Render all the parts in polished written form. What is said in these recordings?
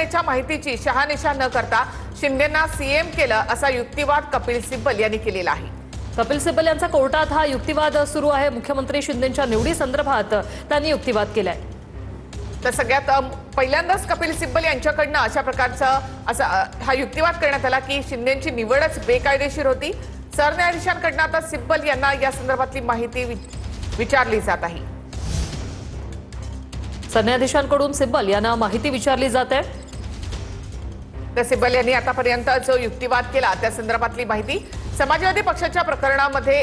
संघटनेच्या माहितीची शहानिशा न करता शिंदेंना सीएम केलं असा युक्तिवाद कपिल सिब्बल यांनी केलेला आहे। कपिल सिब्बल यांचा कोर्टात हा युक्तिवाद सुरू आहे। मुख्यमंत्री शिंदेंच्या निवडी संदर्भात त्यांनी युक्तिवाद केलाय। तर सगळ्यात पहिल्यांदाच कपिल सिब्बल यांच्याकडनं अशा प्रकारचा हा युक्तिवाद करण्यात आला की शिंदेंची निवडच बेकायदेशीर होती। सरन्यायाधीशांकडून आता सिब्बल यांना या संदर्भातली माहिती विचारली जात आहे। सरन्यायाधीशांकडून सिब्बल यांना माहिती विचारली जाते। तर सिब्बल यांनी आतापर्यंत जो युक्तिवाद केला त्या संदर्भातली माहिती समाजवादी पक्षाच्या प्रकरणामध्ये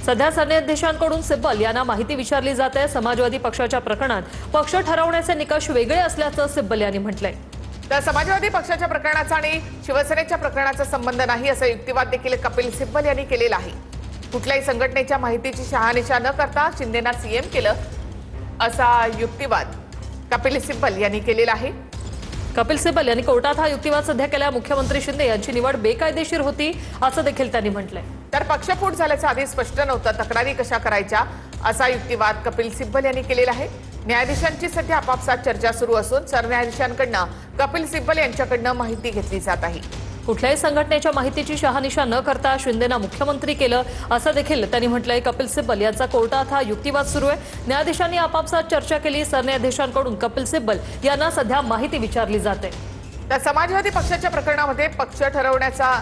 सध्या सरन्यायाधीशांकडून सिब्बल यांना माहिती विचारली जाते। समाजवादी पक्षाच्या प्रकरणात पक्ष ठरवण्याचे निकष वेगळे असल्याचं सिब्बल यांनी म्हटलंय। तर समाजवादी पक्षाच्या प्रकरणाचा आणि शिवसेनेच्या प्रकरणाचा संबंध नाही असा युक्तिवाद देखील कपिल सिब्बल यांनी केलेला आहे। कुठल्याही संघटनेच्या माहितीची शहानिशा न करता शिंदेंना सीएम केलं असा युक्तिवाद कपिल सिब्बल यांनी केलेला आहे। कपिल सिब्बल यांनी कोर्टात हा युक्तिवाद सध्या केला। मुख्यमंत्री शिंदे यांची निवड बेकायदेशीर होती असं देखील त्यांनी म्हटलंय। तर पक्षफूट झाल्याचं आधी स्पष्ट नव्हतं, तक्रारी कशा करायच्या असा युक्तिवाद कपिल सिब्बल यांनी केलेला आहे। न्यायाधीशांची सध्या आपापसात चर्चा सुरू असून सरन्यायाधीशांकडून कपिल सिब्बल यांच्याकडून माहिती घेतली जात आहे। कुठल्याही संघटनेच्या माहितीची शहानिशा न करता शिंदेंना मुख्यमंत्री केलं असं देखील त्यांनी म्हटलंय। कपिल सिब्बल यांचा कोर्टात हा युक्तिवाद सुरू आहे। न्यायाधीशांनी आपापसात चर्चा केली। सरन्यायाधीशांकडून कपिल सिब्बल यांना सध्या माहिती विचारली जाते। तर समाजवादी पक्षाच्या प्रकरणामध्ये पक्ष ठरवण्याचा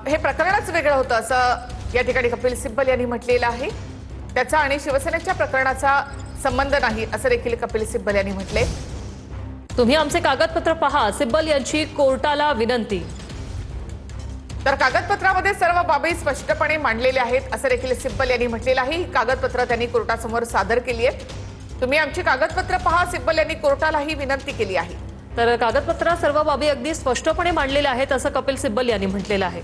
हे प्रकरणच वेगळं होतं असं या ठिकाणी कपिल सिब्बल यांनी म्हटलेलं आहे। त्याचा आणि शिवसेनेच्या प्रकरणाचा संबंध नाही असं देखील कपिल सिब्बल यांनी म्हटले। तुम्ही आमचे कागदपत्र पहा, सिब्बल यांची कोर्टाला विनंती। तर कागदपत्रामध्ये सर्व बाबी स्पष्टपणे मांडलेल्या आहेत असं देखील सिब्बल यांनी म्हटलेलं आहे। ही कागदपत्र त्यांनी कोर्टासमोर सादर केली आहेत। तुम्ही आमची कागदपत्र पहा, सिब्बल यांनी कोर्टाला ही विनंती केली आहे। तर कागदपत्रात सर्व बाबी अगदी स्पष्टपणे मांडलेल्या आहेत असं कपिल सिब्बल यांनी म्हटलेलं आहे।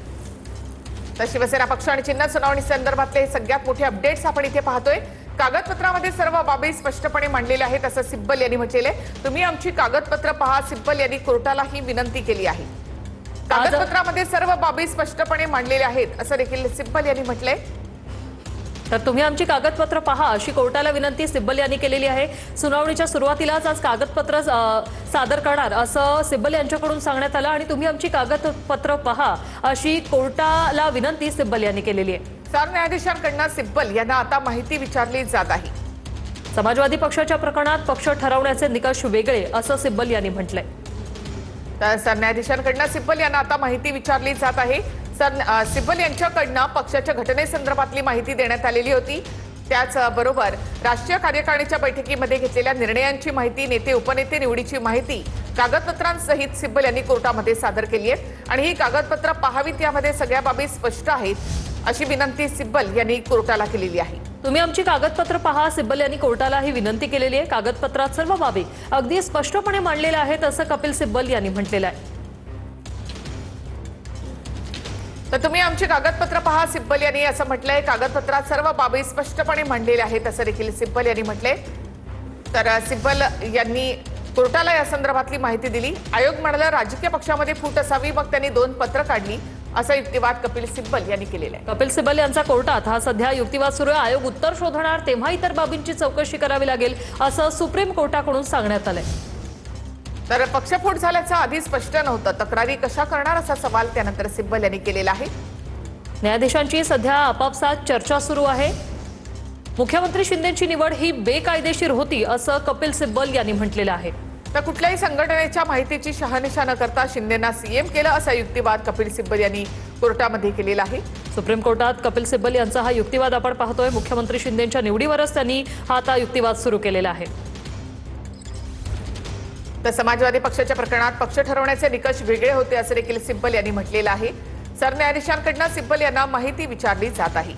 तर शिवसेना पक्ष आणि चिन्ह सुनावणी संदर्भातले सगळ्यात मोठे अपडेट्स आपण इथे पाहतोय। कागदपत्रामध्ये सर्व बाबी स्पष्टपणे मांडलेल्या आहेत असं सिब्बल यांनी म्हटलेलं आहे। तुम्ही आमची कागदपत्र पहा, सिब्बल यांनी कोर्टाला ही विनंती केली आहे। कागदपत्रामध्ये सर्व बाबी स्पष्टपणे मांडलेल्या आहेत असं देखील सिब्बल यांनी म्हटलंय। तर तुम्ही आमची कागदपत्र पहा अशी कोर्टाला विनंती सिब्बल यांनी केलेली आहे। सुनावणीच्या सुरुवातीलाच आज कागदपत्र सादर करणार असं सिब्बल यांच्याकडून सांगण्यात आलं आणि तुम्ही आमची कागदपत्र पहा अशी कोर्टाला विनंती सिब्बल यांनी केलेली आहे। सरन्यायाधीशांकडून सिब्बल यांना आता माहिती विचारली जात आहे। समाजवादी पक्षाच्या प्रकरणात पक्ष ठरवण्याचे निकष वेगळे असं सिब्बल यांनी म्हटलंय। तर सरन्यायाधीशांकडून सिब्बल यांना आता माहिती विचारली जात आहे। सिब्बल यांच्याकडनं पक्षाच्या घटनेसंदर्भातली माहिती देण्यात आलेली होती। त्याचबरोबर राष्ट्रीय कार्यकारिणीच्या बैठकीमध्ये घेतलेल्या निर्णयांची माहिती, नेते उपनेते निवडीची माहिती कागदपत्रांसहित सिब्बल यांनी कोर्टामध्ये सादर केली आहे आणि ही कागदपत्र पाहावीत, यामध्ये सगळ्या बाबी स्पष्ट आहेत अशी विनंती सिब्बल यांनी कोर्टाला केलेली आहे। तुम्ही आमची कागदपत्र पहा, सिब्बल यांनी कोर्टाला ही विनंती केलेली आहे। कागदपत्रात सर्व बाबी अगदी स्पष्टपणे मांडलेल्या आहेत असं कपिल सिब्बल यांनी म्हटलेलं आहे। तर तुम्ही आमची कागदपत्र पहा, सिब्बल यांनी असं म्हटलंय। कागदपत्रात सर्व बाबी स्पष्टपणे मांडलेल्या आहेत असं देखील सिब्बल यांनी म्हटलंय। तर सिब्बल यांनी कोर्टाला या संदर्भातली माहिती दिली। आयोग म्हणाला राजकीय पक्षामध्ये फूट असावी, मग त्यांनी 2 पत्र काढली असा युक्तिवाद कपिल सिब्बल यांनी केलेला आहे। कपिल सिब्बल यांचा कोर्टात हा सध्या युक्तिवाद सुरू आहे। आयोग उत्तर शोधणार, तेव्हा इतर बाबींची चौकशी करावी लागेल असं सुप्रीम कोर्टाकडून सांगण्यात आलंय। तर पक्षफूट झाल्याचं आधी स्पष्ट नव्हतं, तक्रारी कशा करणार असा सवाल त्यानंतर सिब्बल यांनी केलेला आहे। न्यायाधीशांची सध्या आपापसात चर्चा सुरू आहे। मुख्यमंत्री शिंदेंची निवड ही बेकायदेशीर होती असं कपिल सिब्बल यांनी म्हटलेलं आहे। तर कुठल्याही संघटनेच्या माहितीची शहानिशा न करता शिंदेंना सीएम केलं असा युक्तिवाद कपिल सिब्बल यांनी कोर्टामध्ये केलेला आहे। सुप्रीम कोर्टात कपिल सिब्बल यांचा हा युक्तिवाद आपण पाहतोय। मुख्यमंत्री शिंदेंच्या निवडीवरच त्यांनी हा आता युक्तिवाद सुरू केलेला आहे। तर समाजवादी पक्षाच्या प्रकरणात पक्ष ठरवण्याचे निकष वेगळे होते असं देखील सिब्बल यांनी म्हटलेलं आहे। सरन्यायाधीशांकडून सिब्बल यांना माहिती विचारली जात आहे।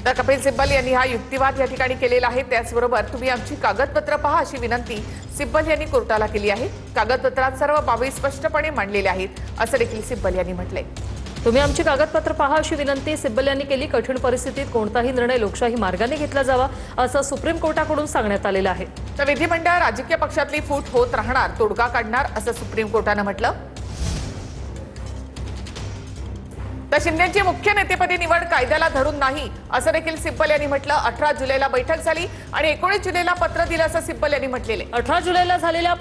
तर कपिल सिब्बल यांनी हा युक्तिवाद या ठिकाणी केलेला आहे। त्याचबरोबर तुम्ही आमची कागदपत्र पहा अशी विनंती सिब्बल यांनी कोर्टाला केली आहे। कागदपत्रात सर्व बाबी स्पष्टपणे मांडलेल्या आहेत असं देखील सिब्बल यांनी म्हटलंय। तुम्ही आमची कागदपत्र पहा अशी विनंती सिब्बल यांनी केली। कठीण परिस्थितीत कोणताही निर्णय लोकशाही मार्गाने घेतला जावा असं सुप्रीम कोर्टाकडून सांगण्यात आलेलं आहे। तर विधिमंडळ राजकीय पक्षातली फूट होत राहणार, तोडगा काढणार असं सुप्रीम कोर्टानं म्हटलं। तर शिंदेची मुख्य नेतेपदी निवड कायद्याला धरून नाही असं देखील सिब्बल यांनी म्हटलं। 18 जुलैला बैठक झाली आणि 19 जुलैला पत्र दिलं असं सिब्बल यांनी म्हटलेलं आहे। 18 जुलैला झालेल्या